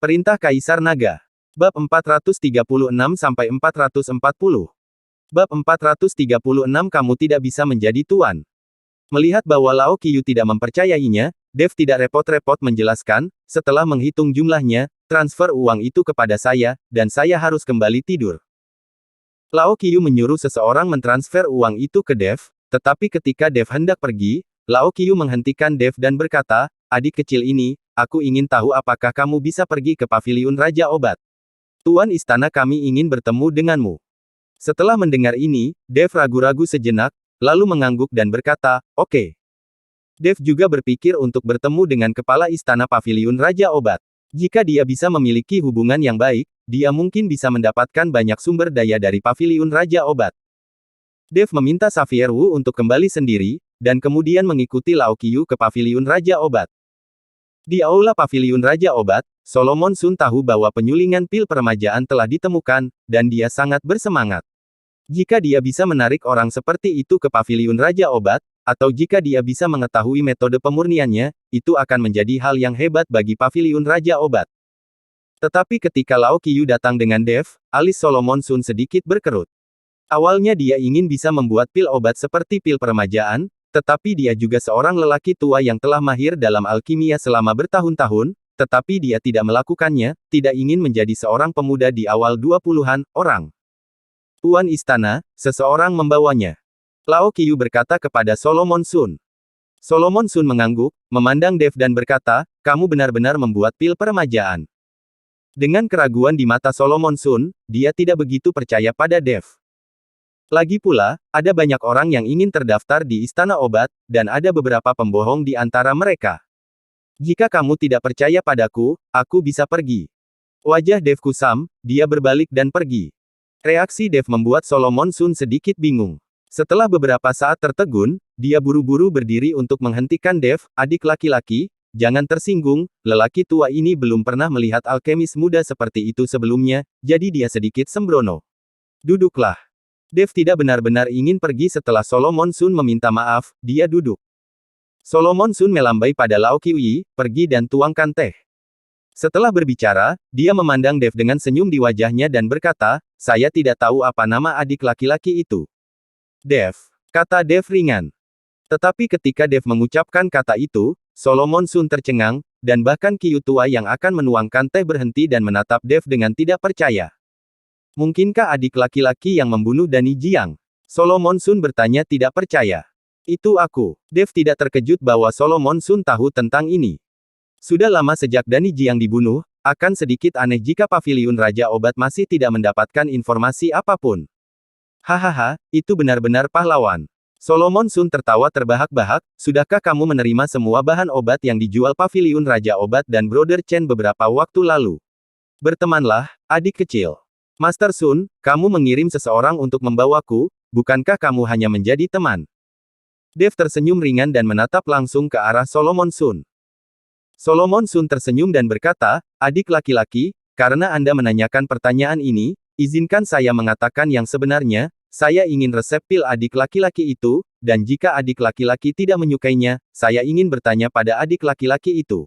Perintah Kaisar Naga. Bab 436-440. Bab 436 Kamu tidak bisa menjadi tuan. Melihat bahwa Lao Qiu tidak mempercayainya, Dev tidak repot-repot menjelaskan, setelah menghitung jumlahnya, transfer uang itu kepada saya, dan saya harus kembali tidur. Lao Qiu menyuruh seseorang mentransfer uang itu ke Dev, tetapi ketika Dev hendak pergi, Lao Qiu menghentikan Dev dan berkata, adik kecil ini, aku ingin tahu apakah kamu bisa pergi ke paviliun Raja Obat. Tuan istana kami ingin bertemu denganmu. Setelah mendengar ini, Dev ragu-ragu sejenak, lalu mengangguk dan berkata, oke. Dev juga berpikir untuk bertemu dengan kepala istana paviliun Raja Obat. Jika dia bisa memiliki hubungan yang baik, dia mungkin bisa mendapatkan banyak sumber daya dari paviliun Raja Obat. Dev meminta Xavier Wu untuk kembali sendiri, dan kemudian mengikuti Lao Qiu ke paviliun Raja Obat. Di aula paviliun Raja Obat, Solomon Sun tahu bahwa penyulingan pil peremajaan telah ditemukan, dan dia sangat bersemangat. Jika dia bisa menarik orang seperti itu ke paviliun Raja Obat, atau jika dia bisa mengetahui metode pemurniannya, itu akan menjadi hal yang hebat bagi paviliun Raja Obat. Tetapi ketika Lao Qiu datang dengan Dev, alis Solomon Sun sedikit berkerut. Awalnya dia ingin bisa membuat pil obat seperti pil peremajaan, tetapi dia juga seorang lelaki tua yang telah mahir dalam alkimia selama bertahun-tahun, tetapi dia tidak melakukannya, tidak ingin menjadi seorang pemuda di awal 20-an orang. Tuan istana, seseorang membawanya. Lao Qiu berkata kepada Solomon Sun. Solomon Sun mengangguk, memandang Dev dan berkata, kamu benar-benar membuat pil peremajaan. Dengan keraguan di mata Solomon Sun, dia tidak begitu percaya pada Dev. Lagi pula, ada banyak orang yang ingin terdaftar di Istana Obat, dan ada beberapa pembohong di antara mereka. Jika kamu tidak percaya padaku, aku bisa pergi. Wajah Dev kusam, dia berbalik dan pergi. Reaksi Dev membuat Solomon Sun sedikit bingung. Setelah beberapa saat tertegun, dia buru-buru berdiri untuk menghentikan Dev, adik laki-laki, jangan tersinggung, lelaki tua ini belum pernah melihat alkemis muda seperti itu sebelumnya, jadi dia sedikit sembrono. Duduklah. Dev tidak benar-benar ingin pergi setelah Solomon Sun meminta maaf, dia duduk. Solomon Sun melambai pada Lao Qiu, pergi dan tuangkan teh. Setelah berbicara, dia memandang Dev dengan senyum di wajahnya dan berkata, saya tidak tahu apa nama adik laki-laki itu. Dev, kata Dev ringan. Tetapi ketika Dev mengucapkan kata itu, Solomon Sun tercengang, dan bahkan Qiu tua yang akan menuangkan teh berhenti dan menatap Dev dengan tidak percaya. Mungkinkah adik laki-laki yang membunuh Dani Jiang? Solomon Sun bertanya tidak percaya. Itu aku. Dev tidak terkejut bahwa Solomon Sun tahu tentang ini. Sudah lama sejak Dani Jiang dibunuh, akan sedikit aneh jika paviliun Raja Obat masih tidak mendapatkan informasi apapun. Hahaha, itu benar-benar pahlawan. Solomon Sun tertawa terbahak-bahak, sudahkah kamu menerima semua bahan obat yang dijual paviliun Raja Obat dan Brother Chen beberapa waktu lalu? Bertemanlah, adik kecil. Master Sun, kamu mengirim seseorang untuk membawaku, bukankah kamu hanya menjadi teman? Dev tersenyum ringan dan menatap langsung ke arah Solomon Sun. Solomon Sun tersenyum dan berkata, adik laki-laki, karena Anda menanyakan pertanyaan ini, izinkan saya mengatakan yang sebenarnya, saya ingin resep pil adik laki-laki itu, dan jika adik laki-laki tidak menyukainya, saya ingin bertanya pada adik laki-laki itu.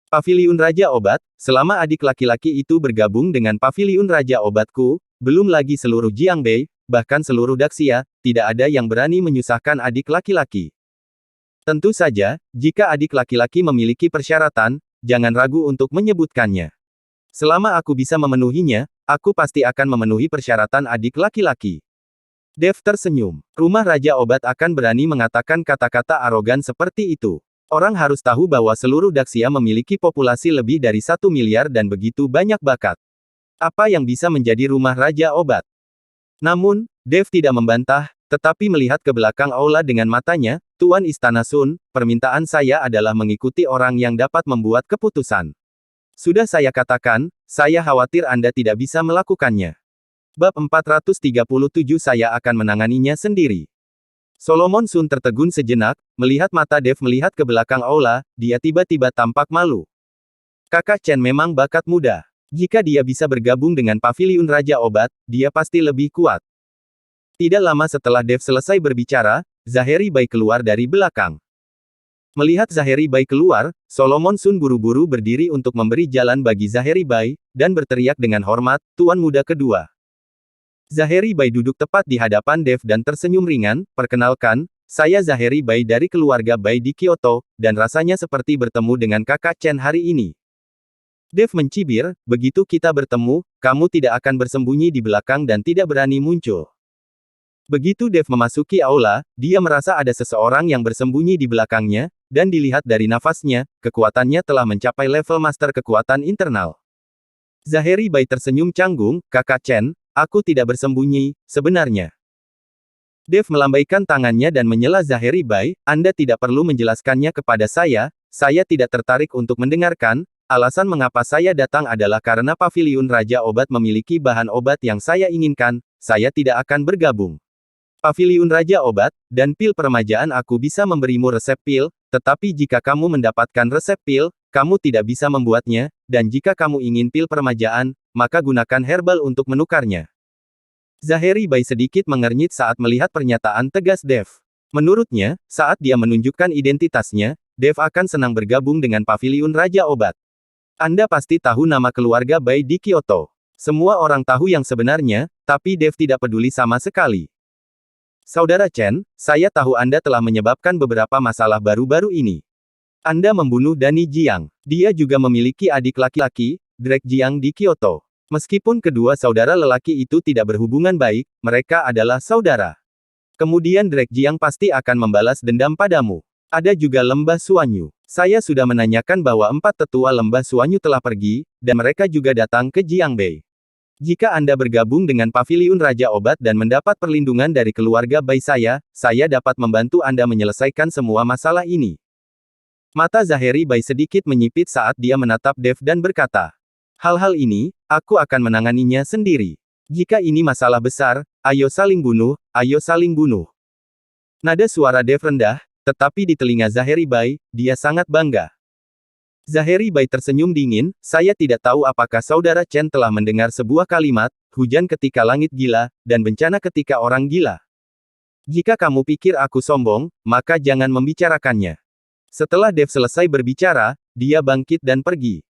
Paviliun Raja Obat, selama adik laki-laki itu bergabung dengan Paviliun Raja Obatku, belum lagi seluruh Jiangbei, bahkan seluruh Daxia, tidak ada yang berani menyusahkan adik laki-laki. Tentu saja, jika adik laki-laki memiliki persyaratan, jangan ragu untuk menyebutkannya. Selama aku bisa memenuhinya, aku pasti akan memenuhi persyaratan adik laki-laki. Dev tersenyum. Rumah Raja Obat akan berani mengatakan kata-kata arogan seperti itu. Orang harus tahu bahwa seluruh Daxia memiliki populasi lebih dari 1 miliar dan begitu banyak bakat. Apa yang bisa menjadi rumah Raja Obat? Namun, Dev tidak membantah, tetapi melihat ke belakang aula dengan matanya, Tuan Istana Sun, permintaan saya adalah mengikuti orang yang dapat membuat keputusan. Sudah saya katakan, saya khawatir Anda tidak bisa melakukannya. Bab 437 saya akan menanganinya sendiri. Solomon Sun tertegun sejenak, melihat mata Dev melihat ke belakang aula, dia tiba-tiba tampak malu. Kakak Chen memang bakat muda. Jika dia bisa bergabung dengan Paviliun Raja Obat, dia pasti lebih kuat. Tidak lama setelah Dev selesai berbicara, Zaheri Bai keluar dari belakang. Melihat Zaheri Bai keluar, Solomon Sun buru-buru berdiri untuk memberi jalan bagi Zaheri Bai, dan berteriak dengan hormat, "Tuan muda kedua." Zaheri Bai duduk tepat di hadapan Dev dan tersenyum ringan, "Perkenalkan, saya Zaheri Bai dari keluarga Bai di Kyoto, dan rasanya seperti bertemu dengan kakak Chen hari ini." Dev mencibir, "Begitu kita bertemu, kamu tidak akan bersembunyi di belakang dan tidak berani muncul." Begitu Dev memasuki aula, dia merasa ada seseorang yang bersembunyi di belakangnya, dan dilihat dari nafasnya, kekuatannya telah mencapai level master kekuatan internal. Zaheri Bai tersenyum canggung, "Kakak Chen, aku tidak bersembunyi, sebenarnya." Dev melambaikan tangannya dan menyela Zaheri Bai, "Anda tidak perlu menjelaskannya kepada saya tidak tertarik untuk mendengarkan, alasan mengapa saya datang adalah karena Paviliun Raja Obat memiliki bahan obat yang saya inginkan, saya tidak akan bergabung. Paviliun Raja Obat, dan pil peremajaan aku bisa memberimu resep pil, tetapi jika kamu mendapatkan resep pil, kamu tidak bisa membuatnya, dan jika kamu ingin pil peremajaan, maka gunakan herbal untuk menukarnya." Zaheri Bai sedikit mengernyit saat melihat pernyataan tegas Dev. Menurutnya, saat dia menunjukkan identitasnya, Dev akan senang bergabung dengan Paviliun Raja Obat. "Anda pasti tahu nama keluarga Bai di Kyoto. Semua orang tahu yang sebenarnya, tapi Dev tidak peduli sama sekali. Saudara Chen, saya tahu Anda telah menyebabkan beberapa masalah baru-baru ini. Anda membunuh Dani Jiang. Dia juga memiliki adik laki-laki, Drake Jiang di Kyoto. Meskipun kedua saudara lelaki itu tidak berhubungan baik, mereka adalah saudara. Kemudian Drake Jiang pasti akan membalas dendam padamu. Ada juga Lembah Suanyu. Saya sudah menanyakan bahwa 4 tetua Lembah Suanyu telah pergi, dan mereka juga datang ke Jiangbei. Jika Anda bergabung dengan Paviliun Raja Obat dan mendapat perlindungan dari keluarga Bai saya dapat membantu Anda menyelesaikan semua masalah ini." Mata Zaheri Bai sedikit menyipit saat dia menatap Dev dan berkata, "Hal-hal ini, aku akan menanganinya sendiri. Jika ini masalah besar, ayo saling bunuh, ayo saling bunuh." Nada suara Dev rendah, tetapi di telinga Zaheri Bai, dia sangat bangga. Zaheri Bai tersenyum dingin, "Saya tidak tahu apakah saudara Chen telah mendengar sebuah kalimat, hujan ketika langit gila, dan bencana ketika orang gila. Jika kamu pikir aku sombong, maka jangan membicarakannya." Setelah Dev selesai berbicara, dia bangkit dan pergi.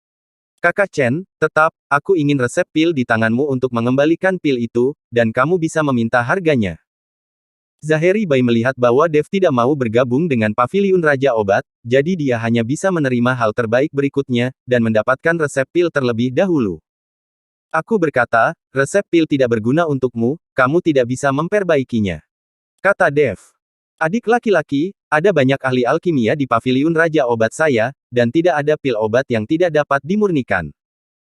"Kakak Chen, tetap, aku ingin resep pil di tanganmu untuk mengembalikan pil itu, dan kamu bisa meminta harganya." Zaheri Bai melihat bahwa Dev tidak mau bergabung dengan Paviliun Raja Obat, jadi dia hanya bisa menerima hal terbaik berikutnya, dan mendapatkan resep pil terlebih dahulu. "Aku berkata, resep pil tidak berguna untukmu, kamu tidak bisa memperbaikinya," kata Dev. "Adik laki-laki, ada banyak ahli alkimia di Paviliun Raja Obat saya, dan tidak ada pil obat yang tidak dapat dimurnikan.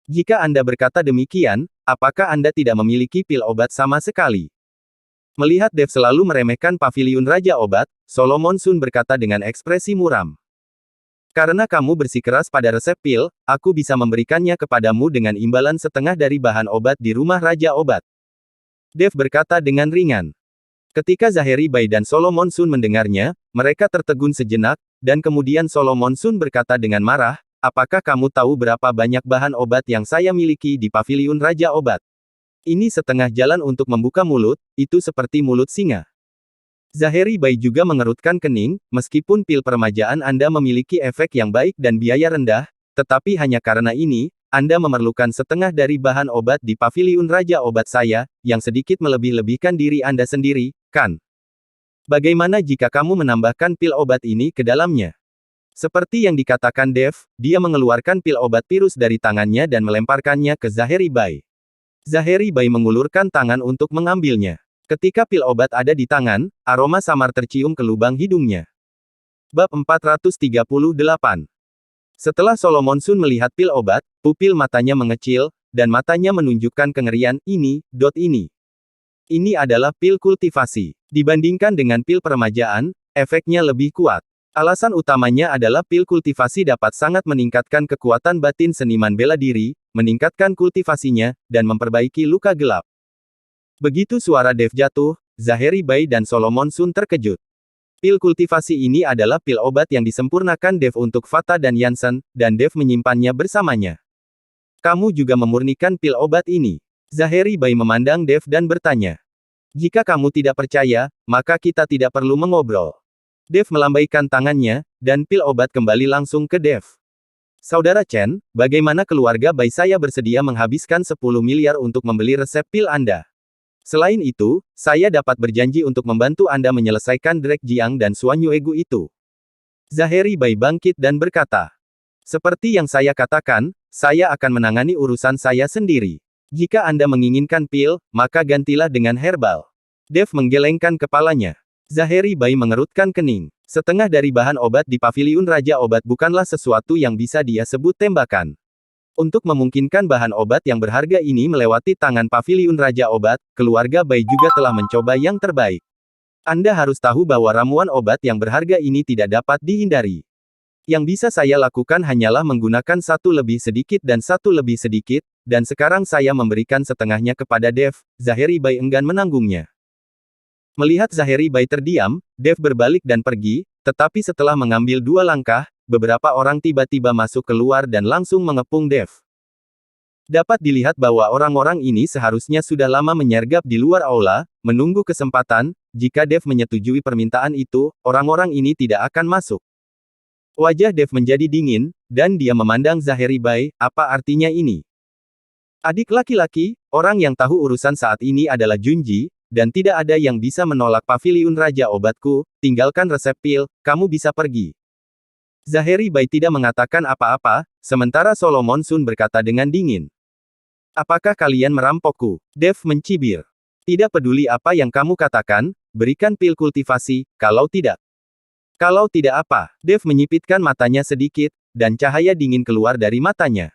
Jika Anda berkata demikian, apakah Anda tidak memiliki pil obat sama sekali?" Melihat Dev selalu meremehkan Paviliun Raja Obat, Solomon Sun berkata dengan ekspresi muram. "Karena kamu bersikeras pada resep pil, aku bisa memberikannya kepadamu dengan imbalan setengah dari bahan obat di rumah Raja Obat." Dev berkata dengan ringan. Ketika Zaheri Bai dan Solomon Sun mendengarnya, mereka tertegun sejenak, dan kemudian Solomon Sun berkata dengan marah, "Apakah kamu tahu berapa banyak bahan obat yang saya miliki di Paviliun Raja Obat? Ini setengah jalan untuk membuka mulut, itu seperti mulut singa." Zaheri Bai juga mengerutkan kening, "Meskipun pil peremajaan Anda memiliki efek yang baik dan biaya rendah, tetapi hanya karena ini, Anda memerlukan setengah dari bahan obat di Paviliun Raja Obat saya, yang sedikit melebih-lebihkan diri Anda sendiri, kan? Bagaimana jika kamu menambahkan pil obat ini ke dalamnya?" Seperti yang dikatakan Dev, dia mengeluarkan pil obat virus dari tangannya dan melemparkannya ke Zaheri Bai. Zaheri Bai mengulurkan tangan untuk mengambilnya. Ketika pil obat ada di tangan, aroma samar tercium ke lubang hidungnya. Bab 438. Setelah Solomon Sun melihat pil obat, pupil matanya mengecil, dan matanya menunjukkan kengerian. Ini adalah pil kultivasi. Dibandingkan dengan pil peremajaan, efeknya lebih kuat. Alasan utamanya adalah pil kultivasi dapat sangat meningkatkan kekuatan batin seniman bela diri, meningkatkan kultivasinya, dan memperbaiki luka gelap. Begitu suara Dev jatuh, Zaheri Bai dan Solomon Sun terkejut. Pil kultivasi ini adalah pil obat yang disempurnakan Dev untuk Fata dan Yansen, dan Dev menyimpannya bersamanya. "Kamu juga memurnikan pil obat ini?" Zaheri Bai memandang Dev dan bertanya. "Jika kamu tidak percaya, maka kita tidak perlu mengobrol." Dev melambaikan tangannya, dan pil obat kembali langsung ke Dev. Saudara Chen, bagaimana keluarga Bai saya bersedia menghabiskan 10 miliar untuk membeli resep pil Anda? Selain itu, saya dapat berjanji untuk membantu Anda menyelesaikan Drake Jiang dan Suan Yuegu itu. Zaheri Bai bangkit dan berkata, seperti yang saya katakan, saya akan menangani urusan saya sendiri. Jika Anda menginginkan pil, maka gantilah dengan herbal. Dev menggelengkan kepalanya. Zaheri Bai mengerutkan kening. Setengah dari bahan obat di paviliun Raja Obat bukanlah sesuatu yang bisa dia sebut tembakan. Untuk memungkinkan bahan obat yang berharga ini melewati tangan paviliun Raja Obat, keluarga Bai juga telah mencoba yang terbaik. Anda harus tahu bahwa ramuan obat yang berharga ini tidak dapat dihindari. Yang bisa saya lakukan hanyalah menggunakan satu lebih sedikit, dan sekarang saya memberikan setengahnya kepada Dev. Zaheri Bai enggan menanggungnya. Melihat Zaheri Bai terdiam, Dev berbalik dan pergi, tetapi setelah mengambil 2 langkah, beberapa orang tiba-tiba masuk keluar dan langsung mengepung Dev. Dapat dilihat bahwa orang-orang ini seharusnya sudah lama menyergap di luar aula, menunggu kesempatan. Jika Dev menyetujui permintaan itu, orang-orang ini tidak akan masuk. Wajah Dev menjadi dingin, dan dia memandang Zaheri Bai. Apa artinya ini? Adik laki-laki, orang yang tahu urusan saat ini adalah Junji, dan tidak ada yang bisa menolak paviliun Raja Obatku. Tinggalkan resep pil, kamu bisa pergi. Zaheri Bai tidak mengatakan apa-apa, sementara Solomon Sun berkata dengan dingin. Apakah kalian merampokku? Dev mencibir. Tidak peduli apa yang kamu katakan, berikan pil kultivasi, kalau tidak. Kalau tidak apa? Dev menyipitkan matanya sedikit, dan cahaya dingin keluar dari matanya.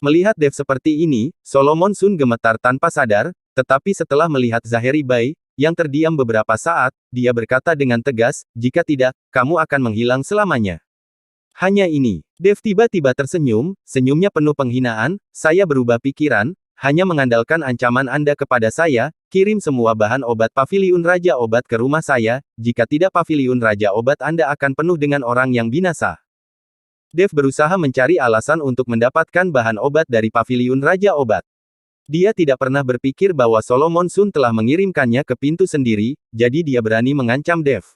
Melihat Dev seperti ini, Solomon Sun gemetar tanpa sadar, tetapi setelah melihat Zaheri Bai, yang terdiam beberapa saat, dia berkata dengan tegas, jika tidak, kamu akan menghilang selamanya. Hanya ini. Dev tiba-tiba tersenyum, senyumnya penuh penghinaan. Saya berubah pikiran, hanya mengandalkan ancaman Anda kepada saya, kirim semua bahan obat paviliun Raja Obat ke rumah saya, jika tidak paviliun Raja Obat Anda akan penuh dengan orang yang binasa. Dev berusaha mencari alasan untuk mendapatkan bahan obat dari paviliun Raja Obat. Dia tidak pernah berpikir bahwa Solomon Sun telah mengirimkannya ke pintu sendiri, jadi dia berani mengancam Dev.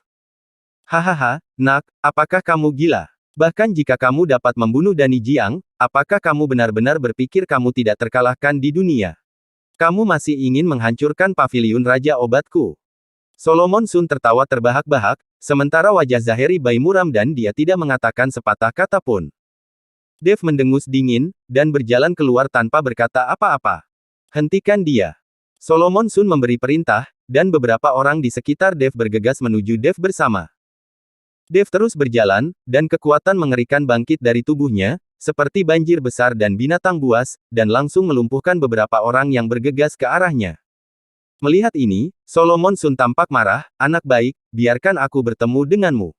Hahaha, nak, apakah kamu gila? Bahkan jika kamu dapat membunuh Dani Jiang, apakah kamu benar-benar berpikir kamu tidak terkalahkan di dunia? Kamu masih ingin menghancurkan paviliun Raja Obatku? Solomon Sun tertawa terbahak-bahak, sementara wajah Zaheri Bai muram dan dia tidak mengatakan sepatah kata pun. Dev mendengus dingin, dan berjalan keluar tanpa berkata apa-apa. Hentikan dia. Solomon Sun memberi perintah, dan beberapa orang di sekitar Dev bergegas menuju Dev bersama. Dev terus berjalan, dan kekuatan mengerikan bangkit dari tubuhnya, seperti banjir besar dan binatang buas, dan langsung melumpuhkan beberapa orang yang bergegas ke arahnya. Melihat ini, Solomon Sun tampak marah, anak baik, biarkan aku bertemu denganmu.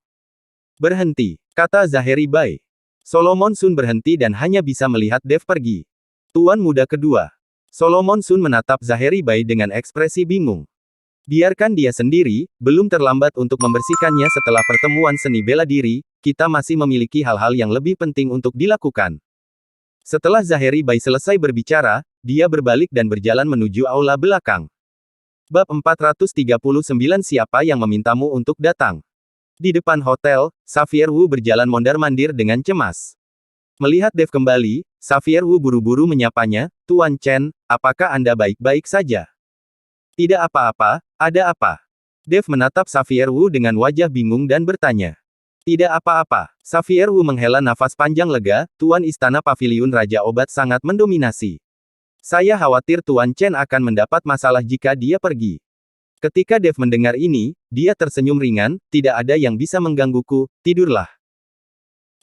Berhenti, kata Zaheri Bai. Solomon Sun berhenti dan hanya bisa melihat Dev pergi. Tuan muda kedua. Solomon Sun menatap Zaheri Bai dengan ekspresi bingung. Biarkan dia sendiri, belum terlambat untuk membersihkannya setelah pertemuan seni bela diri, kita masih memiliki hal-hal yang lebih penting untuk dilakukan. Setelah Zaheri Bai selesai berbicara, dia berbalik dan berjalan menuju aula belakang. Bab 439 Siapa yang memintamu untuk datang? Di depan hotel, Xavier Wu berjalan mondar-mandir dengan cemas. Melihat Dev kembali, Xavier Wu buru-buru menyapanya, Tuan Chen, apakah Anda baik-baik saja? Tidak apa-apa, ada apa? Dev menatap Xavier Wu dengan wajah bingung dan bertanya. Tidak apa-apa. Xavier Wu menghela nafas panjang lega, Tuan Istana Paviliun Raja Obat sangat mendominasi. Saya khawatir Tuan Chen akan mendapat masalah jika dia pergi. Ketika Dev mendengar ini, dia tersenyum ringan, tidak ada yang bisa menggangguku, tidurlah.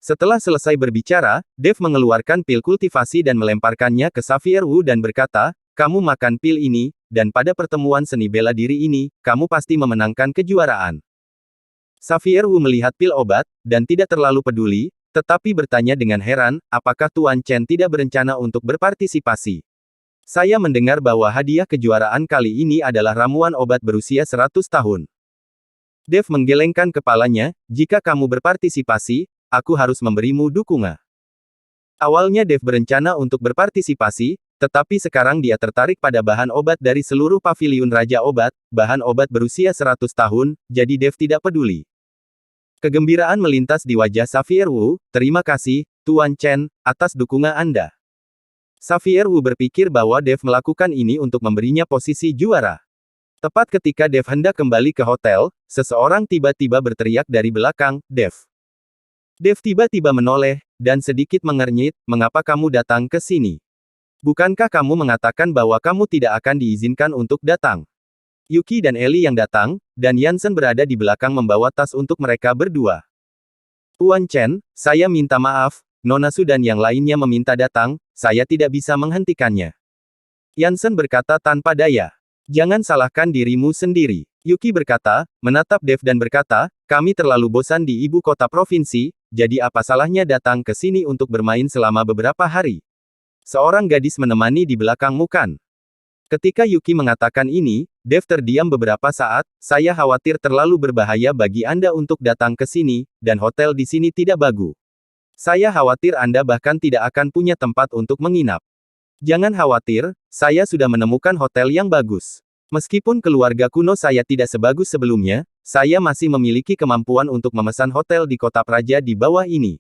Setelah selesai berbicara, Dev mengeluarkan pil kultivasi dan melemparkannya ke Xavier Wu dan berkata, kamu makan pil ini, dan pada pertemuan seni bela diri ini, kamu pasti memenangkan kejuaraan. Xavier Wu melihat pil obat, dan tidak terlalu peduli, tetapi bertanya dengan heran, apakah Tuan Chen tidak berencana untuk berpartisipasi? Saya mendengar bahwa hadiah kejuaraan kali ini adalah ramuan obat berusia 100 tahun. Dev menggelengkan kepalanya, jika kamu berpartisipasi, aku harus memberimu dukungan. Awalnya Dev berencana untuk berpartisipasi, tetapi sekarang dia tertarik pada bahan obat dari seluruh paviliun Raja Obat, bahan obat berusia 100 tahun, jadi Dev tidak peduli. Kegembiraan melintas di wajah Xavier Wu. Terima kasih, Tuan Chen, atas dukungan Anda. Xavier Wu berpikir bahwa Dev melakukan ini untuk memberinya posisi juara. Tepat ketika Dev hendak kembali ke hotel, seseorang tiba-tiba berteriak dari belakang, Dev. Dev tiba-tiba menoleh, dan sedikit mengernyit, mengapa kamu datang ke sini? Bukankah kamu mengatakan bahwa kamu tidak akan diizinkan untuk datang? Yuki dan Ellie yang datang, dan Yansen berada di belakang membawa tas untuk mereka berdua. Tuan Chen, saya minta maaf, Nona Su dan yang lainnya meminta datang, saya tidak bisa menghentikannya. Yansen berkata tanpa daya. Jangan salahkan dirimu sendiri. Yuki berkata, menatap Dev dan berkata, kami terlalu bosan di ibu kota provinsi, jadi apa salahnya datang ke sini untuk bermain selama beberapa hari? Seorang gadis menemani di belakangmu kan? Ketika Yuki mengatakan ini, Dev terdiam beberapa saat, saya khawatir terlalu berbahaya bagi Anda untuk datang ke sini, dan hotel di sini tidak bagus. Saya khawatir Anda bahkan tidak akan punya tempat untuk menginap. Jangan khawatir, saya sudah menemukan hotel yang bagus. Meskipun keluarga kuno saya tidak sebagus sebelumnya, saya masih memiliki kemampuan untuk memesan hotel di kota praja di bawah ini.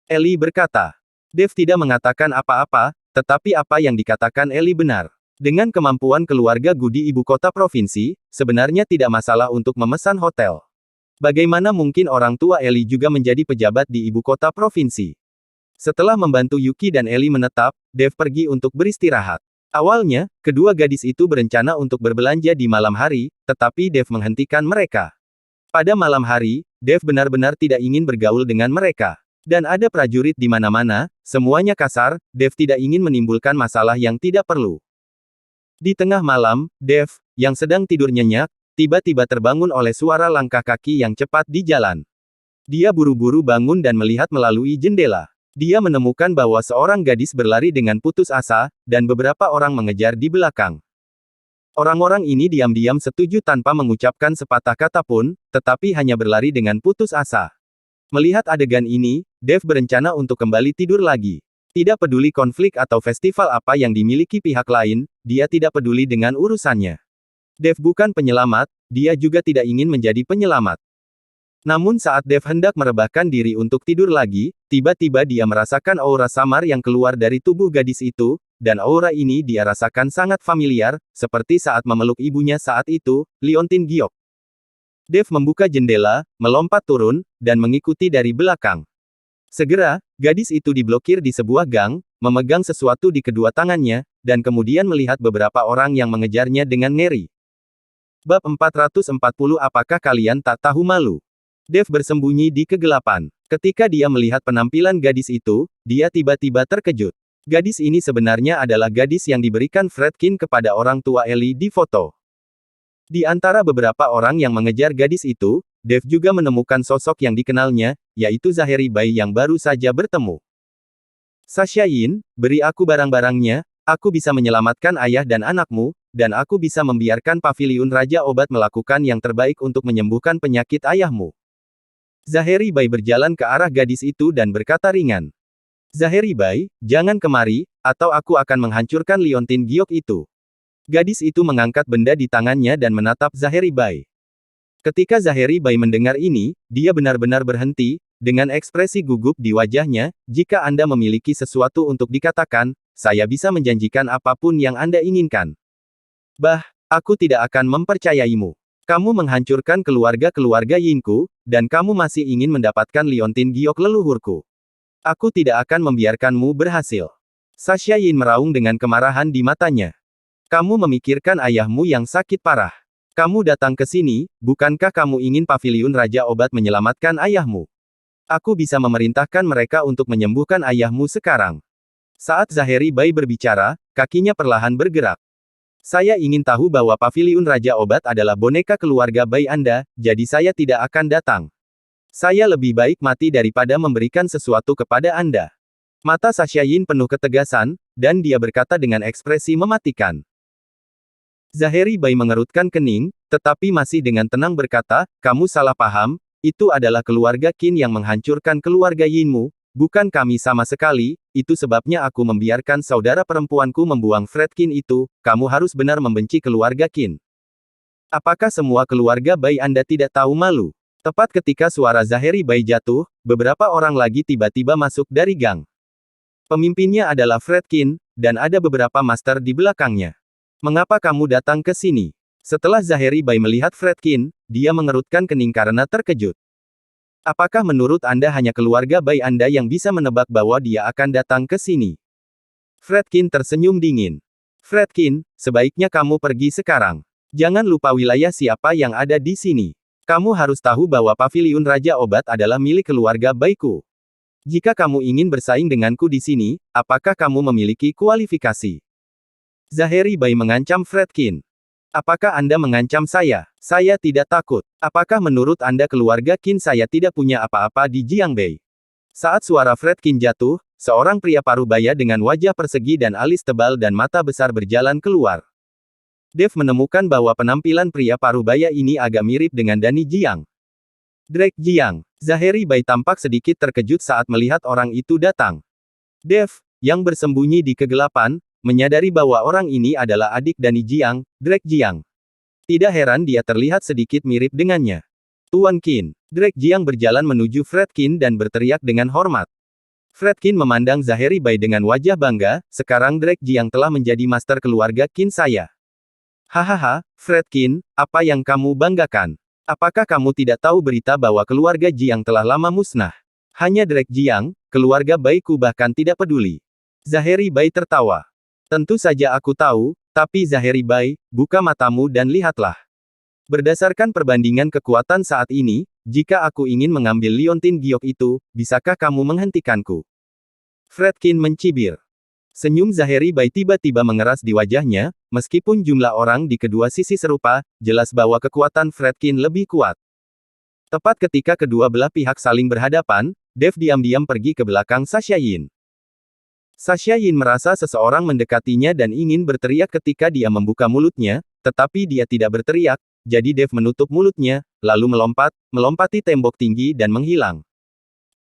Ellie berkata. Dev tidak mengatakan apa-apa, tetapi apa yang dikatakan Ellie benar. Dengan kemampuan keluarga Gu di ibu kota provinsi, sebenarnya tidak masalah untuk memesan hotel. Bagaimana mungkin orang tua Ellie juga menjadi pejabat di ibu kota provinsi? Setelah membantu Yuki dan Ellie menetap, Dev pergi untuk beristirahat. Awalnya, kedua gadis itu berencana untuk berbelanja di malam hari, tetapi Dev menghentikan mereka. Pada malam hari, Dev benar-benar tidak ingin bergaul dengan mereka. Dan ada prajurit di mana-mana, semuanya kasar, Dev tidak ingin menimbulkan masalah yang tidak perlu. Di tengah malam, Dev, yang sedang tidur nyenyak, tiba-tiba terbangun oleh suara langkah kaki yang cepat di jalan. Dia buru-buru bangun dan melihat melalui jendela. Dia menemukan bahwa seorang gadis berlari dengan putus asa, dan beberapa orang mengejar di belakang. Orang-orang ini diam-diam setuju tanpa mengucapkan sepatah kata pun, tetapi hanya berlari dengan putus asa. Melihat adegan ini, Dev berencana untuk kembali tidur lagi. Tidak peduli konflik atau festival apa yang dimiliki pihak lain, dia tidak peduli dengan urusannya. Dev bukan penyelamat, dia juga tidak ingin menjadi penyelamat. Namun saat Dev hendak merebahkan diri untuk tidur lagi, tiba-tiba dia merasakan aura samar yang keluar dari tubuh gadis itu, dan aura ini dia rasakan sangat familiar, seperti saat memeluk ibunya saat itu, Liontin Giok. Dev membuka jendela, melompat turun, dan mengikuti dari belakang. Segera, gadis itu diblokir di sebuah gang, memegang sesuatu di kedua tangannya, dan kemudian melihat beberapa orang yang mengejarnya dengan ngeri. Bab 440 Apakah kalian tak tahu malu? Dev bersembunyi di kegelapan. Ketika dia melihat penampilan gadis itu, dia tiba-tiba terkejut. Gadis ini sebenarnya adalah gadis yang diberikan Fredkin kepada orang tua Ellie di foto. Di antara beberapa orang yang mengejar gadis itu, Dev juga menemukan sosok yang dikenalnya, yaitu Zaheri Bai yang baru saja bertemu. Sasha Yin, beri aku barang-barangnya, aku bisa menyelamatkan ayah dan anakmu, dan aku bisa membiarkan Paviliun Raja Obat melakukan yang terbaik untuk menyembuhkan penyakit ayahmu. Zaheri Bai berjalan ke arah gadis itu dan berkata ringan. Zaheri Bai, jangan kemari, atau aku akan menghancurkan Liontin Giok itu. Gadis itu mengangkat benda di tangannya dan menatap Zaheri Bai. Ketika Zaheri Bai mendengar ini, dia benar-benar berhenti, dengan ekspresi gugup di wajahnya, jika Anda memiliki sesuatu untuk dikatakan, saya bisa menjanjikan apapun yang Anda inginkan. Bah, aku tidak akan mempercayaimu. Kamu menghancurkan keluarga-keluarga Yinku, dan kamu masih ingin mendapatkan Liontin Giok leluhurku. Aku tidak akan membiarkanmu berhasil. Sasha Yin meraung dengan kemarahan di matanya. Kamu memikirkan ayahmu yang sakit parah. Kamu datang ke sini, bukankah kamu ingin Paviliun Raja Obat menyelamatkan ayahmu? Aku bisa memerintahkan mereka untuk menyembuhkan ayahmu sekarang. Saat Zaheri Bai berbicara, kakinya perlahan bergerak. Saya ingin tahu bahwa Paviliun Raja Obat adalah boneka keluarga Bai Anda, jadi saya tidak akan datang. Saya lebih baik mati daripada memberikan sesuatu kepada Anda. Mata Sasha Yin penuh ketegasan, dan dia berkata dengan ekspresi mematikan. Zaheri Bai mengerutkan kening, tetapi masih dengan tenang berkata, kamu salah paham, itu adalah keluarga Qin yang menghancurkan keluarga Yinmu, bukan kami sama sekali, itu sebabnya aku membiarkan saudara perempuanku membuang Fredkin itu, kamu harus benar membenci keluarga Qin. Apakah semua keluarga Bai Anda tidak tahu malu? Tepat ketika suara Zaheri Bai jatuh, beberapa orang lagi tiba-tiba masuk dari gang. Pemimpinnya adalah Fredkin, dan ada beberapa master di belakangnya. Mengapa kamu datang ke sini? Setelah Zaheri Bai melihat Fredkin, dia mengerutkan kening karena terkejut. Apakah menurut Anda hanya keluarga Bai Anda yang bisa menebak bahwa dia akan datang ke sini? Fredkin tersenyum dingin. Fredkin, sebaiknya kamu pergi sekarang. Jangan lupa wilayah siapa yang ada di sini. Kamu harus tahu bahwa Paviliun Raja Obat adalah milik keluarga Baiku. Jika kamu ingin bersaing denganku di sini, apakah kamu memiliki kualifikasi? Zaheri Bai mengancam Fredkin. Apakah Anda mengancam saya? Saya tidak takut. Apakah menurut Anda keluarga Qin saya tidak punya apa-apa di Jiangbei? Saat suara Fredkin jatuh, seorang pria parubaya dengan wajah persegi dan alis tebal dan mata besar berjalan keluar. Dev menemukan bahwa penampilan pria parubaya ini agak mirip dengan Dani Jiang. Drake Jiang. Zaheri Bai tampak sedikit terkejut saat melihat orang itu datang. Dev, yang bersembunyi di kegelapan, menyadari bahwa orang ini adalah adik Dani Jiang, Drake Jiang. Tidak heran dia terlihat sedikit mirip dengannya. Tuan Qin. Drake Jiang berjalan menuju Fredkin dan berteriak dengan hormat. Fredkin memandang Zaheri Bai dengan wajah bangga, sekarang Drake Jiang telah menjadi master keluarga Qin saya. Hahaha, Fredkin, apa yang kamu banggakan? Apakah kamu tidak tahu berita bahwa keluarga Jiang telah lama musnah? Hanya Drake Jiang, keluarga Baiku bahkan tidak peduli. Zaheri Bai tertawa. Tentu saja aku tahu, tapi Zaheri Bai, buka matamu dan lihatlah. Berdasarkan perbandingan kekuatan saat ini, jika aku ingin mengambil liontin giok itu, bisakah kamu menghentikanku? Fredkin mencibir. Senyum Zaheri Bai tiba-tiba mengeras di wajahnya, meskipun jumlah orang di kedua sisi serupa, jelas bahwa kekuatan Fredkin lebih kuat. Tepat ketika kedua belah pihak saling berhadapan, Dev diam-diam pergi ke belakang Sasha Yin. Sasha Yin merasa seseorang mendekatinya dan ingin berteriak ketika dia membuka mulutnya, tetapi dia tidak berteriak, jadi Dev menutup mulutnya, lalu melompati tembok tinggi dan menghilang.